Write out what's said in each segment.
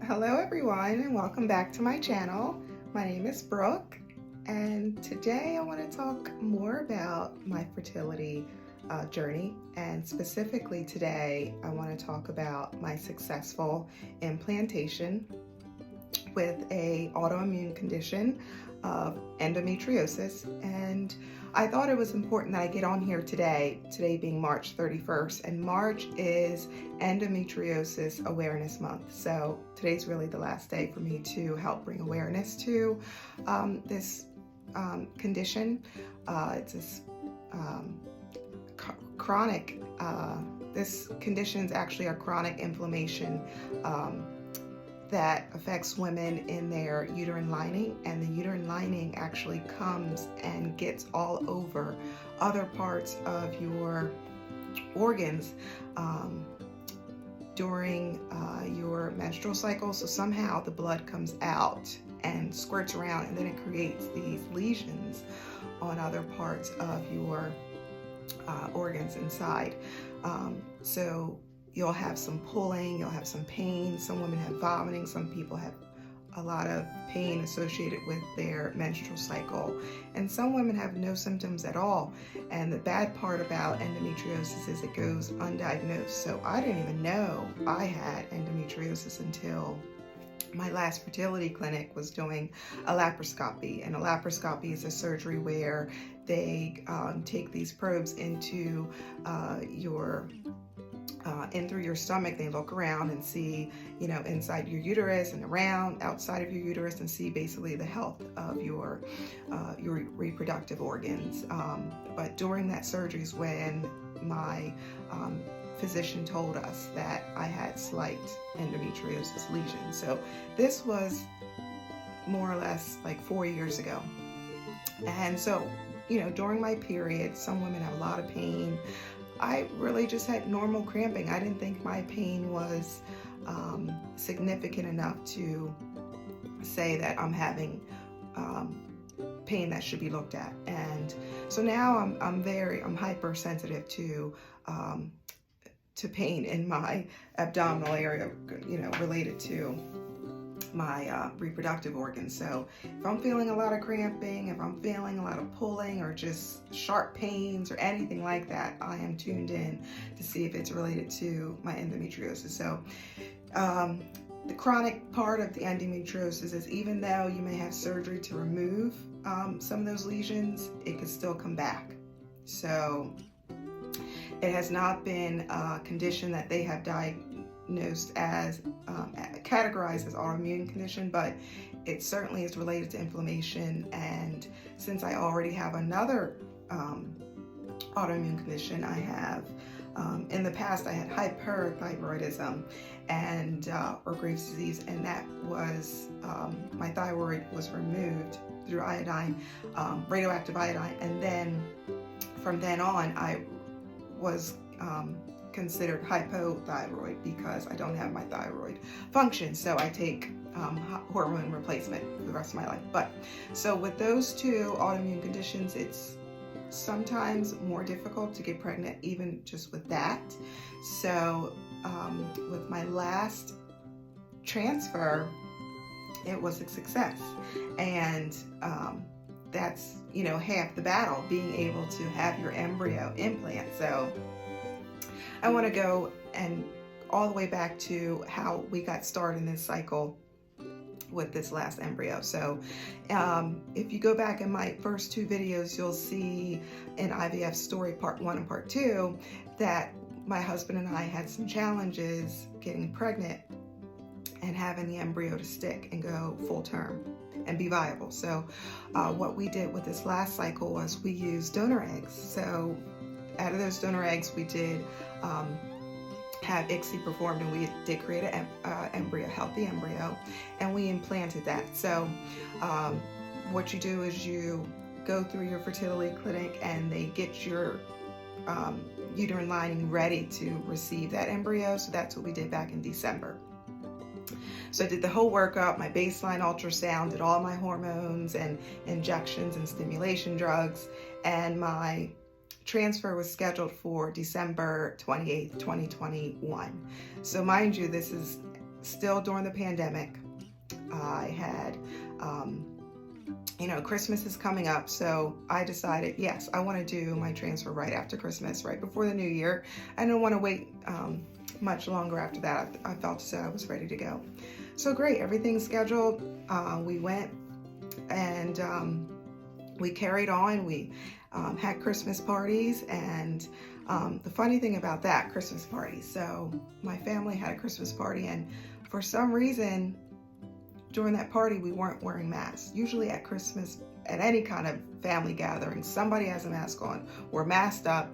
Hello everyone and welcome back to my channel. My name is Brooke and today I want to talk more about my fertility journey, and specifically today I want to talk about my successful implantation with an autoimmune condition of endometriosis. And I thought it was important that I get on here today being March 31st, and March is Endometriosis Awareness Month. So today's really the last day for me to help bring awareness to this condition. It's this chronic, this condition is actually a chronic inflammation that affects women in their uterine lining, and the uterine lining actually comes and gets all over other parts of your organs during your menstrual cycle. So somehow the blood comes out and squirts around, and then it creates these lesions on other parts of your organs inside. So you'll have some pulling, you'll have some pain, some women have vomiting, some people have a lot of pain associated with their menstrual cycle, and some women have no symptoms at all. And the bad part about endometriosis is it goes undiagnosed. So I didn't even know I had endometriosis until my last fertility clinic was doing a laparoscopy. And a laparoscopy is a surgery where they take these probes into in through your stomach. They look around and see, inside your uterus and around outside of your uterus, and see basically the health of your reproductive organs. But during that surgery is when my physician told us that I had slight endometriosis lesions. So this was more or less like 4 years ago. And so, during my period, some women have a lot of pain. I really just had normal cramping. I didn't think my pain was significant enough to say that I'm having pain that should be looked at. And so now I'm hypersensitive to pain in my abdominal area, related to my reproductive organs. So if I'm feeling a lot of cramping, if I'm feeling a lot of pulling or just sharp pains or anything like that, I am tuned in to see if it's related to my endometriosis. So the chronic part of the endometriosis is, even though you may have surgery to remove some of those lesions, it could still come back. So it has not been a condition that they have diagnosed as categorized as autoimmune condition, but it certainly is related to inflammation. And since I already have another autoimmune condition, I have in the past I had hyperthyroidism and or Graves' disease, and that was my thyroid was removed through iodine, radioactive iodine, and then from then on I was considered hypothyroid because I don't have my thyroid function. So I take hormone replacement for the rest of my life. But so with those two autoimmune conditions, it's sometimes more difficult to get pregnant, even just with that. So with my last transfer, it was a success. And that's, half the battle, being able to have your embryo implant. So I want to go and all the way back to how we got started in this cycle with this last embryo. So if you go back in my first two videos, you'll see in IVF story part 1 and part 2 that my husband and I had some challenges getting pregnant and having the embryo to stick and go full term and be viable. So what we did with this last cycle was we used donor eggs. So out of those donor eggs, we did have ICSI performed, and we did create an embryo, healthy embryo, and we implanted that. So what you do is you go through your fertility clinic and they get your uterine lining ready to receive that embryo. So that's what we did back in December. So I did the whole workup, my baseline ultrasound, did all my hormones and injections and stimulation drugs, and my transfer was scheduled for December 28th, 2021. So mind you, this is still during the pandemic. I had, Christmas is coming up, so I decided, yes, I want to do my transfer right after Christmas, right before the new year. I don't want to wait much longer after that. I felt as though I was ready to go. So great, everything's scheduled. We went and we carried on. We had Christmas parties, and the funny thing about that Christmas party, so my family had a Christmas party, and for some reason during that party we weren't wearing masks. Usually at Christmas, at any kind of family gathering, somebody has a mask on. We're masked up,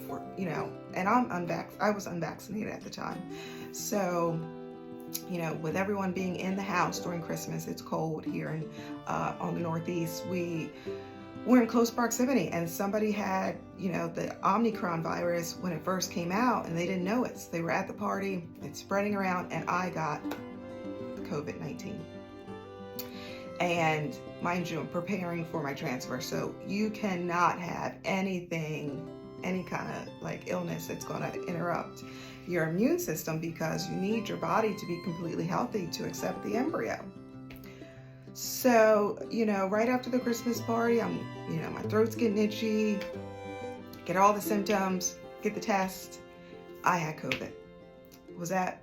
and I was unvaccinated at the time. So, with everyone being in the house during Christmas, it's cold here on the Northeast. We're in close proximity, and somebody had, the Omicron virus when it first came out, and they didn't know it. So they were at the party, it's spreading around, and I got COVID-19. And mind you, I'm preparing for my transfer, so you cannot have any kind of illness that's going to interrupt your immune system, because you need your body to be completely healthy to accept the embryo. So, right after the Christmas party, my throat's getting itchy, get all the symptoms, get the test. I had COVID. Was at,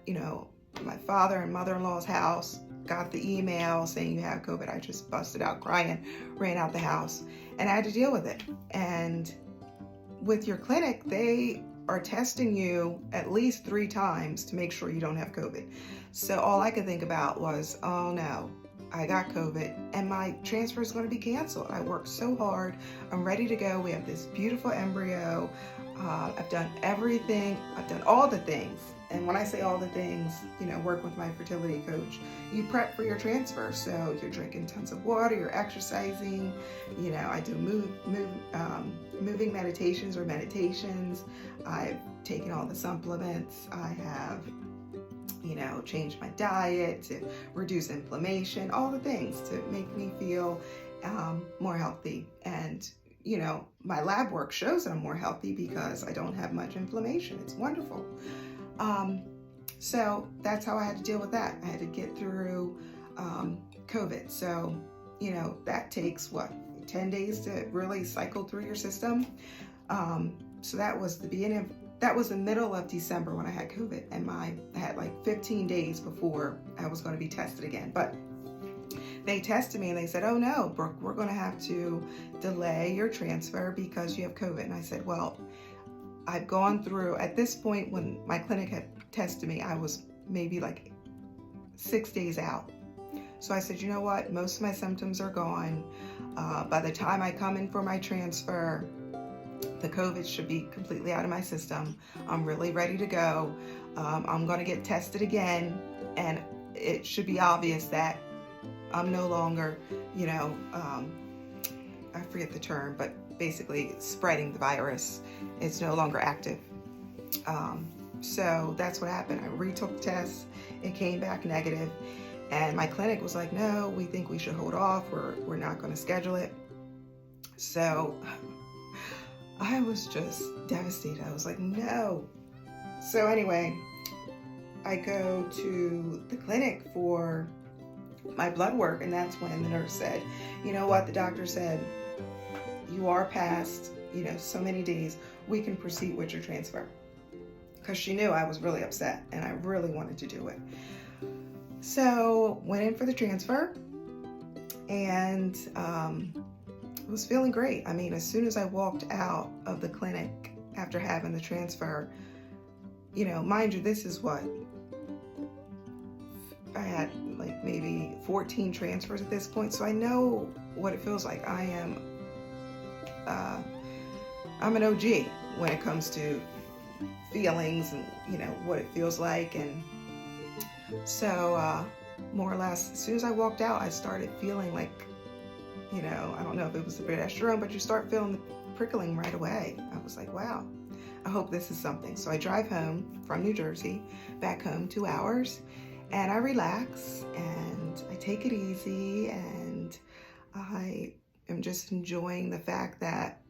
my father and mother-in-law's house, got the email saying you have COVID. I just busted out crying, ran out the house, and I had to deal with it. And with your clinic, they are testing you at least 3 times to make sure you don't have COVID. So all I could think about was, oh no, I got COVID and my transfer is going to be canceled. I worked so hard. I'm ready to go. We have this beautiful embryo. I've done everything. I've done all the things. And when I say all the things, work with my fertility coach. You prep for your transfer. So you're drinking tons of water, you're exercising. I do moving meditations or meditations. I've taken all the supplements. I have, changed my diet to reduce inflammation, all the things to make me feel more healthy. And my lab work shows that I'm more healthy because I don't have much inflammation. It's wonderful. So that's how I had to deal with that. I had to get through COVID. So, that takes 10 days to really cycle through your system. So that was the middle of December when I had COVID, and I had 15 days before I was going to be tested again. But they tested me and they said, oh no, Brooke, we're going to have to delay your transfer because you have COVID. And I said, well, I've gone through, at this point when my clinic had tested me, I was maybe 6 days out. So I said, you know what, most of my symptoms are gone. By the time I come in for my transfer, the COVID should be completely out of my system. I'm really ready to go. I'm going to get tested again, and it should be obvious that I'm no longer, I forget the term, but basically spreading the virus. It's no longer active. So that's what happened. I retook the test. It came back negative. And my clinic was like, no, we think we should hold off. We're not going to schedule it. So I was just devastated. I was like, no. So anyway, I go to the clinic for my blood work, and that's when the nurse said, you know what, the doctor said, you are past, so many days, we can proceed with your transfer. Because she knew I was really upset and I really wanted to do it. So went in for the transfer, and was feeling great. I mean, as soon as I walked out of the clinic after having the transfer, mind you, this is what I had maybe 14 transfers at this point, so I know what it feels like. I'm an OG when it comes to feelings and what it feels like. And so more or less, as soon as I walked out, I started feeling I don't know if it was the progesterone, but you start feeling the prickling right away. I was like, wow, I hope this is something. So I drive home from New Jersey, back home 2 hours, and I relax and I take it easy, and I am just enjoying the fact that,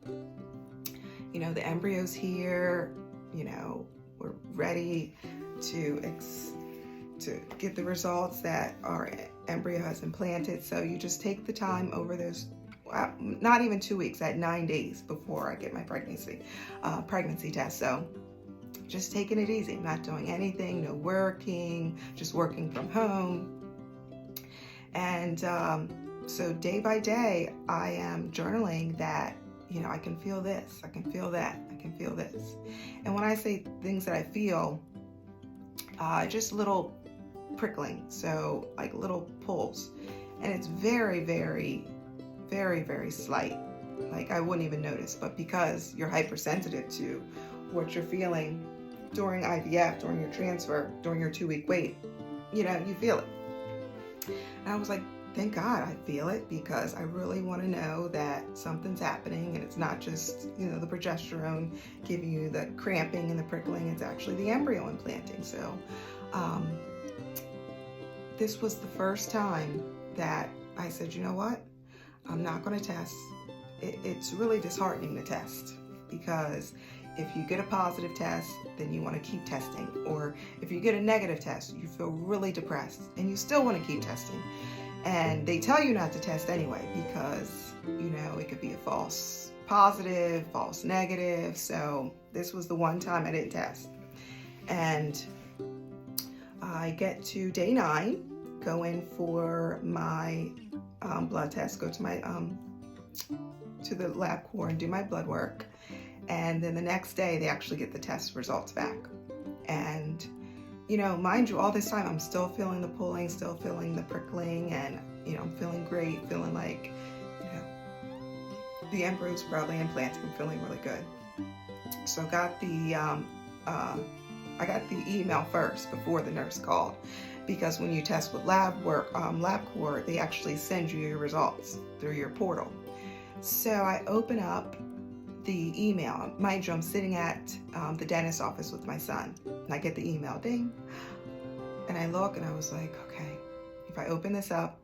the embryo's here, we're ready to to get the results that our embryo has implanted. So you just take the time over those, not even 2 weeks, at 9 days before I get my pregnancy test. So just taking it easy, not doing anything, no working, just working from home. And so day by day, I am journaling that, you know, I can feel this, I can feel that, I can feel this. And when I say things that I feel, just little prickling, so like little pulls. And it's very, very, very, very slight. Like I wouldn't even notice, but because you're hypersensitive to what you're feeling during IVF, during your transfer, during your 2-week wait, you know, you feel it. And I was like, thank God I feel it, because I really want to know that something's happening and it's not just, you know, the progesterone giving you the cramping and the prickling. It's actually the embryo implanting. So this was the first time that I said, you know what? I'm not going to test. It's really disheartening to test, because if you get a positive test, then you want to keep testing. Or if you get a negative test, you feel really depressed and you still want to keep testing. And they tell you not to test anyway, because, you know, it could be a false positive, false negative. So this was the one time I didn't test. And I get to day 9, go in for my blood test, go to my to the LabCorp and do my blood work. And then the next day they actually get the test results back. And, you know, mind you, all this time I'm still feeling the pulling, still feeling the prickling, and, you know, I'm feeling great, feeling like, you know, the embryo's probably implanted. I'm feeling really good. So I got the email first before the nurse called, because when you test with LabCorp, they actually send you your results through your portal. So I open up the email. Mind you, I'm sitting at the dentist's office with my son, and I get the email, ding, and I look and I was like, okay, if I open this up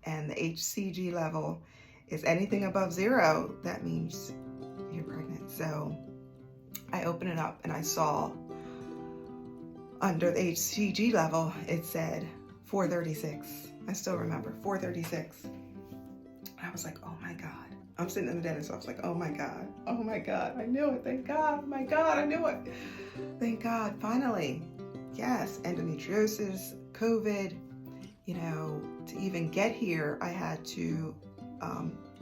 and the HCG level is anything above 0, that means you're pregnant. So I open it up and I saw under the HCG level, it said 436. I still remember 436. I was like, oh my God. I'm sitting in the dentist's office like, oh my God, I knew it, thank God, oh my God, I knew it. Thank God, finally. Yes, endometriosis, COVID, you know, to even get here, I had to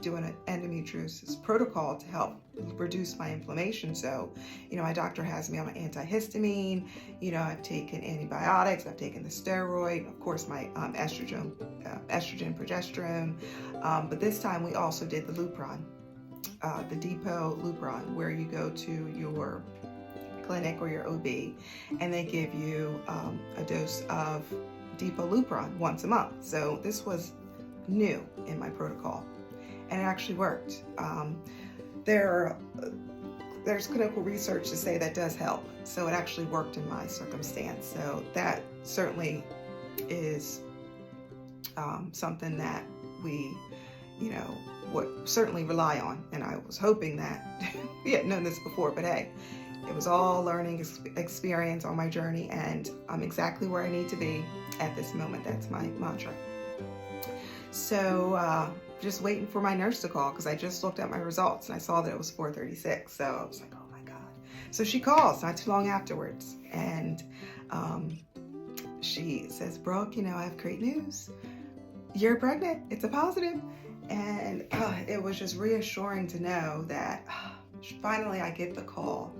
do an endometriosis protocol to help reduce my inflammation. So, you know, my doctor has me on an antihistamine, you know, I've taken antibiotics, I've taken the steroid, of course, my estrogen, progesterone, but this time we also did the Lupron, the depot Lupron, where you go to your clinic or your OB, and they give you a dose of depot Lupron once a month. So this was new in my protocol, and it actually worked. There's clinical research to say that does help. So it actually worked in my circumstance. So that certainly is something that we, you know, would certainly rely on. And I was hoping that we had known this before, but hey, it was all learning experience on my journey, and I'm exactly where I need to be at this moment. That's my mantra. So just waiting for my nurse to call, because I just looked at my results and I saw that it was 436. So I was like, oh my God. So she calls not too long afterwards, and she says, Brooke, you know, I have great news. You're pregnant. It's a positive. And it was just reassuring to know that finally I get the call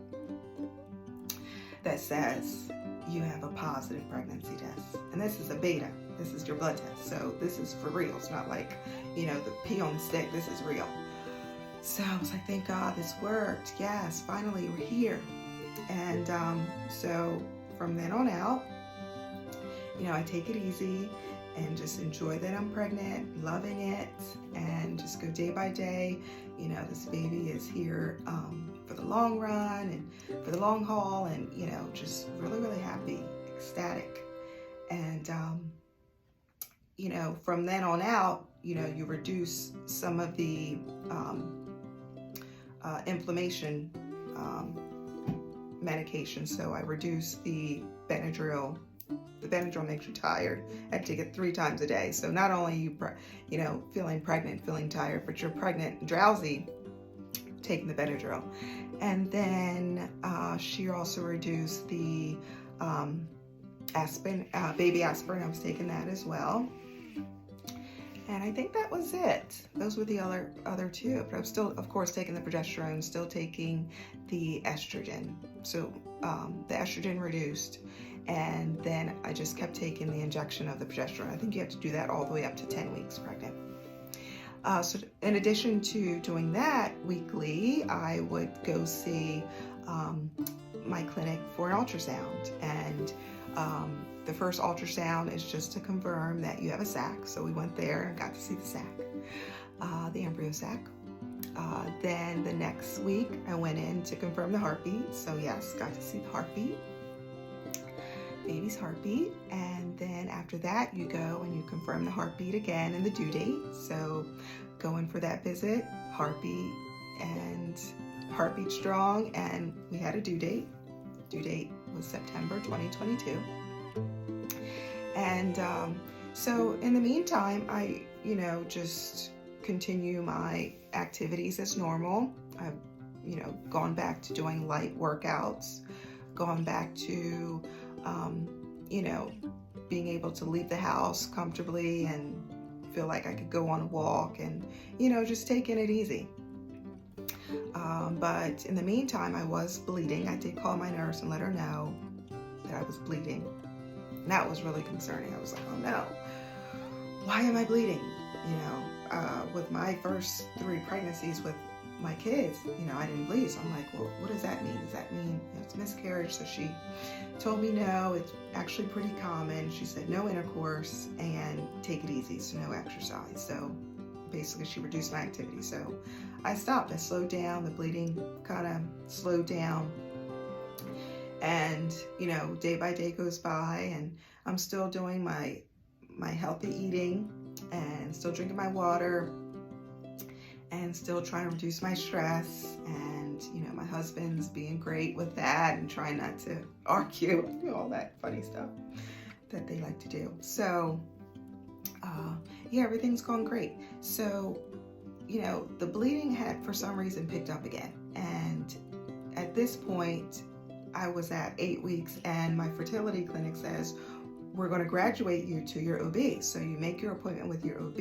that says you have a positive pregnancy test. And this is a beta. This is your blood test. So this is for real. It's not like, you know, the pea on the stick. This is real. So I was like, thank God this worked. Yes, finally we're here. And so from then on out, you know, I take it easy and just enjoy that I'm pregnant, loving it, and just go day by day. You know, this baby is here for the long run and for the long haul, and, you know, just really, really happy, ecstatic. And, you know, from then on out, you know, you reduce some of the inflammation medication. So I reduced the Benadryl the Benadryl makes you tired. I had to take it 3 times a day. So not only you feeling pregnant, feeling tired, but you're pregnant, drowsy, taking the Benadryl. And then she also reduced the aspirin, baby aspirin. I was taking that as well. And I think that was it. Those were the other 2. But I'm still, of course, taking the progesterone, still taking the estrogen. So the estrogen reduced. And then I just kept taking the injection of the progesterone. I think you have to do that all the way up to 10 weeks pregnant. So in addition to doing that weekly, I would go see my clinic for an ultrasound. And the first ultrasound is just to confirm that you have a sac. So we went there and got to see the sac, the embryo sac. Then the next week I went in to confirm the heartbeat. So yes, got to see the heartbeat, baby's heartbeat. And then after that you go and you confirm the heartbeat again and the due date. So go in for that visit, heartbeat, and heartbeat strong, and we had a due date. Due date was September 2022. And so in the meantime, I, just continue my activities as normal. I've, gone back to doing light workouts, gone back to, being able to leave the house comfortably and feel like I could go on a walk and, just taking it easy. But in the meantime, I was bleeding. I did call my nurse and let her know that I was bleeding. And that was really concerning. I was like, oh no, why am I bleeding? With my first 3 pregnancies with my kids, I didn't bleed. So I'm like, well, what does that mean? Does that mean it's miscarriage? So she told me no, it's actually pretty common. She said no intercourse and take it easy, so no exercise. So basically she reduced my activity. So I stopped, I slowed down, the bleeding kind of slowed down. And, day by day goes by and I'm still doing my healthy eating and still drinking my water and still trying to reduce my stress. And, my husband's being great with that and trying not to argue, all that funny stuff that they like to do. So, yeah, everything's going great. So, the bleeding had for some reason picked up again. And at this point, I was at 8 weeks and my fertility clinic says, we're going to graduate you to your OB. So you make your appointment with your OB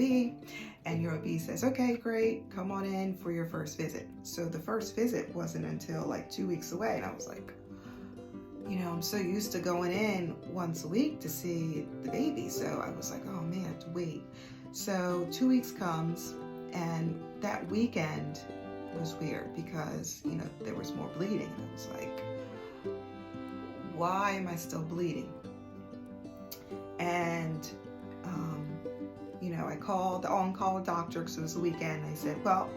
and your OB says, okay, great, come on in for your first visit. So the first visit wasn't until like 2 weeks away. And I was like, I'm so used to going in once a week to see the baby. So I was like, oh man, I have to wait. So 2 weeks comes and that weekend was weird because, there was more bleeding. And I was like, why am I still bleeding? And, I called the on-call doctor because it was the weekend. I said, well,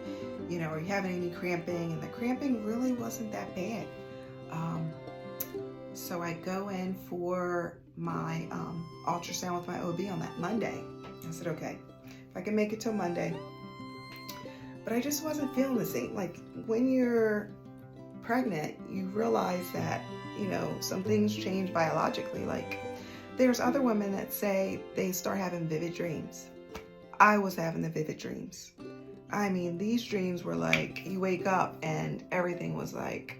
are you having any cramping? And the cramping really wasn't that bad. So I go in for my ultrasound with my OB on that Monday. I said, okay, if I can make it till Monday. But I just wasn't feeling the same. Like when you're pregnant, you realize that, some things change biologically. Like there's other women that say they start having vivid dreams. I was having the vivid dreams. I mean, these dreams were like, you wake up and everything was like,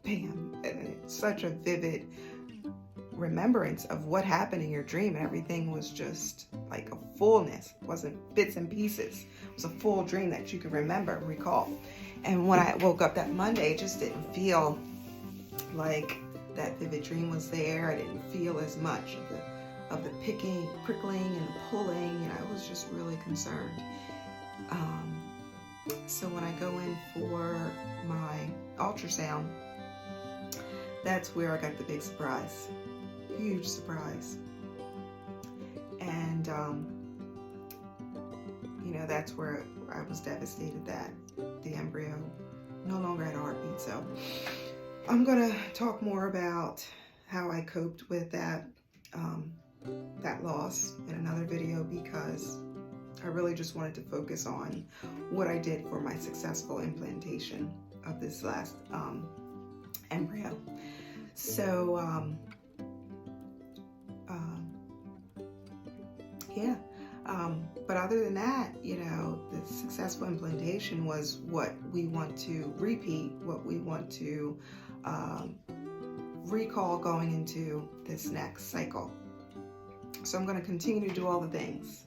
bam. And it's such a vivid remembrance of what happened in your dream. And everything was just like a fullness. It wasn't bits and pieces. It was a full dream that you could remember and recall. And when I woke up that Monday, it just didn't feel like that vivid dream was there. I didn't feel as much of the prickling and the pulling, and I was just really concerned. So when I go in for my ultrasound, that's where I got the big surprise, huge surprise. And that's where I was devastated that the embryo no longer had a heartbeat. So I'm gonna talk more about how I coped with that loss in another video, because I really just wanted to focus on what I did for my successful implantation of this last embryo. So yeah. But other than that, you know, the successful implantation was what we want to repeat, what we want to recall going into this next cycle. So I'm going to continue to do all the things.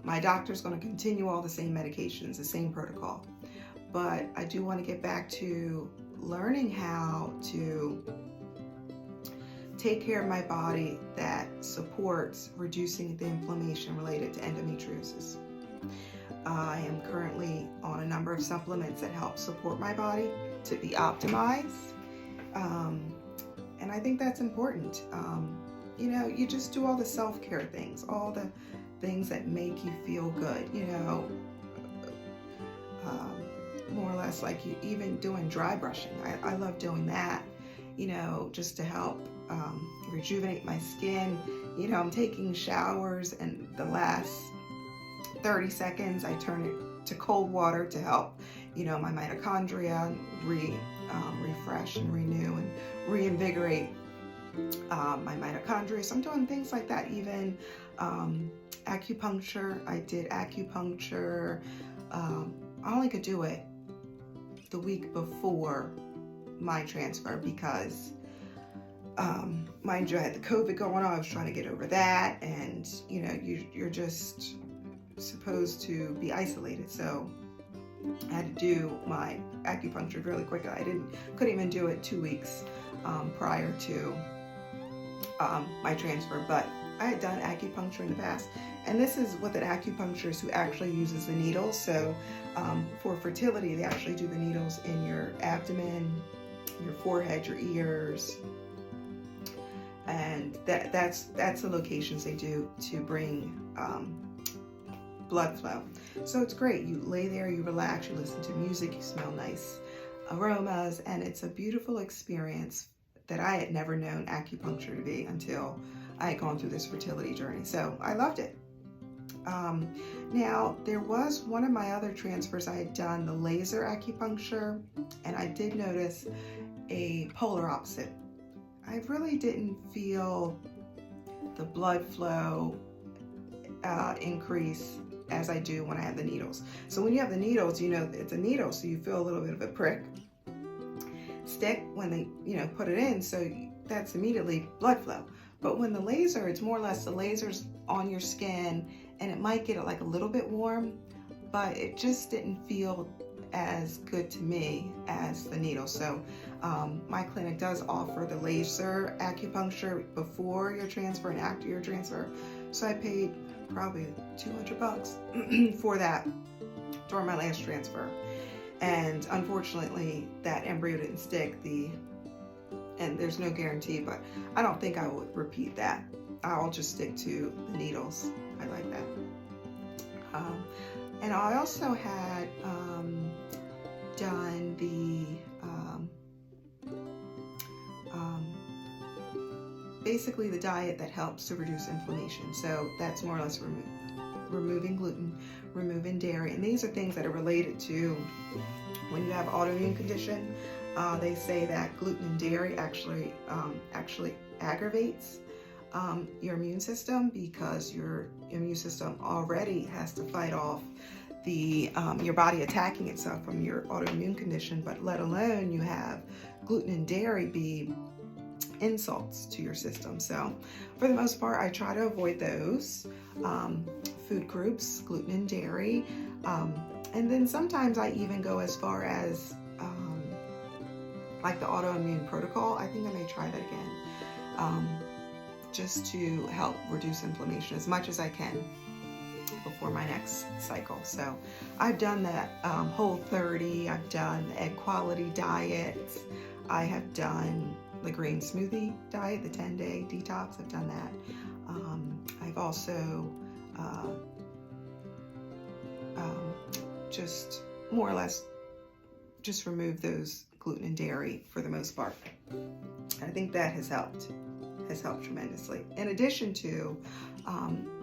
My doctor's going to continue all the same medications, the same protocol. But I do want to get back to learning how to take care of my body that supports reducing the inflammation related to endometriosis. I am currently on a number of supplements that help support my body to be optimized. And I think that's important. You know, you just do all the self-care things, all the things that make you feel good, you know, more or less like you even doing dry brushing. I love doing that, you know, just to help rejuvenate my skin. You know, I'm taking showers and the last 30 seconds I turn it to cold water to help, you know, my mitochondria refresh and renew and reinvigorate my mitochondria. So I'm doing things like that. Even acupuncture. I did acupuncture. I only could do it the week before my transfer because mind you, I had the COVID going on. I was trying to get over that, and you know, you're just supposed to be isolated. So I had to do my acupuncture really quickly. Couldn't even do it 2 weeks prior to my transfer, but I had done acupuncture in the past, and this is with an acupuncturist who actually uses the needles. So for fertility, they actually do the needles in your abdomen, your forehead, your ears, and that's the locations they do to bring blood flow. So it's great. You lay there, you relax, you listen to music, you smell nice aromas, and it's a beautiful experience that I had never known acupuncture to be until I had gone through this fertility journey. So I loved it. Now, there was one of my other transfers I had done, the laser acupuncture, and I did notice a polar opposite. I really didn't feel the blood flow increase as I do when I have the needles. So when you have the needles, you know it's a needle, so you feel a little bit of a prick stick when they, you know, put it in, so that's immediately blood flow. But when the laser, it's more or less the laser's on your skin, and it might get it like a little bit warm, but it just didn't feel as good to me as the needle. So my clinic does offer the laser acupuncture before your transfer and after your transfer. So I paid probably $200 for that during my last transfer. And unfortunately, that embryo didn't stick. And there's no guarantee, but I don't think I would repeat that. I'll just stick to the needles. I like that. And I also had done the basically the diet that helps to reduce inflammation. So that's more or less removing gluten, removing dairy, and these are things that are related to when you have autoimmune condition. They say that gluten and dairy actually aggravates your immune system, because your immune system already has to fight off the your body attacking itself from your autoimmune condition, but let alone you have gluten and dairy be insults to your system. So for the most part, I try to avoid those food groups, gluten and dairy, and then sometimes I even go as far as like the autoimmune protocol. I think I may try that again, just to help reduce inflammation as much as I can before my next cycle. So I've done that Whole30, I've done the egg quality diet, I have done the green smoothie diet, the 10-day detox, I've done that. I've also just more or less just removed those gluten and dairy for the most part. And I think that has helped tremendously. In addition to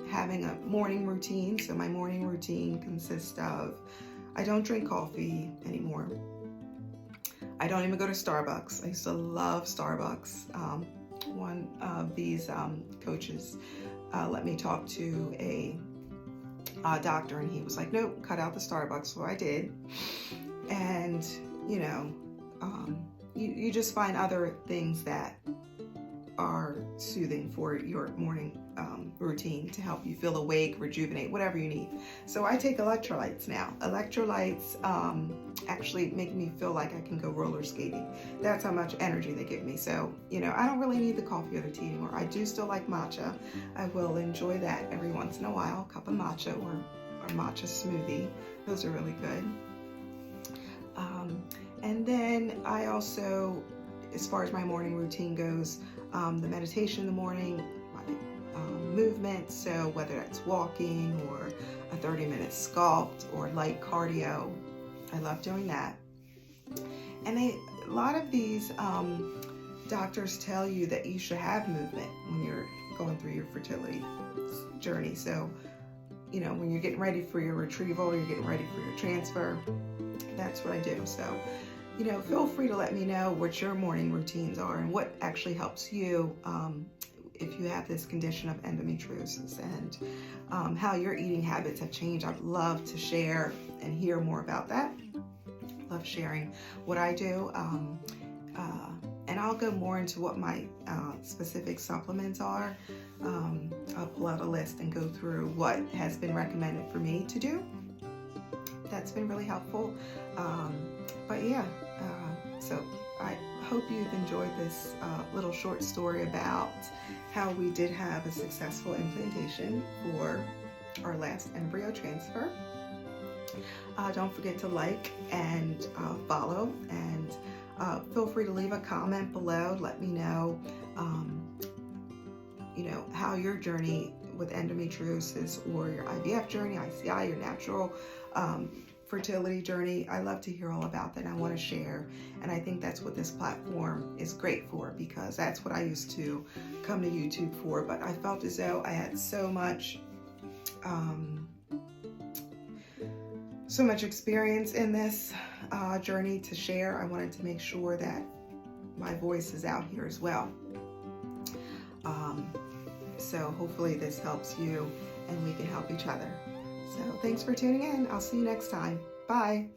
having a morning routine. So my morning routine consists of, I don't drink coffee anymore. I don't even go to Starbucks. I used to love Starbucks. one of these coaches let me talk to a doctor, and he was like, nope, cut out the Starbucks. So I did. And, you know, you just find other things that are soothing for your morning routine to help you feel awake, rejuvenate, whatever you need. So I take electrolytes now. Electrolytes actually make me feel like I can go roller skating. That's how much energy they give me. So, you know, I don't really need the coffee or the tea anymore. I do still like matcha. I will enjoy that every once in a while, a cup of matcha or matcha smoothie. Those are really good. And then I also, as far as my morning routine goes, the meditation in the morning, my movement, so whether that's walking or a 30-minute sculpt or light cardio, I love doing that. And a lot of these doctors tell you that you should have movement when you're going through your fertility journey. So, you know, when you're getting ready for your retrieval, you're getting ready for your transfer, that's what I do. So, you know, feel free to let me know what your morning routines are and what actually helps you if you have this condition of endometriosis, and how your eating habits have changed. I'd love to share and hear more about that. Love sharing what I do. And I'll go more into what my specific supplements are. I'll pull out a list and go through what has been recommended for me to do. That's been really helpful. But yeah, so I hope you've enjoyed this little short story about how we did have a successful implantation for our last embryo transfer. Don't forget to like and follow, and feel free to leave a comment below. Let me know, you know, how your journey with endometriosis or your IVF journey, ICI, your natural fertility journey. I love to hear all about that. I want to share, and I think that's what this platform is great for, because that's what I used to come to YouTube for. But I felt as though I had so much experience in this journey to share. I wanted to make sure that my voice is out here as well. So hopefully this helps you and we can help each other. So thanks for tuning in. I'll see you next time. Bye.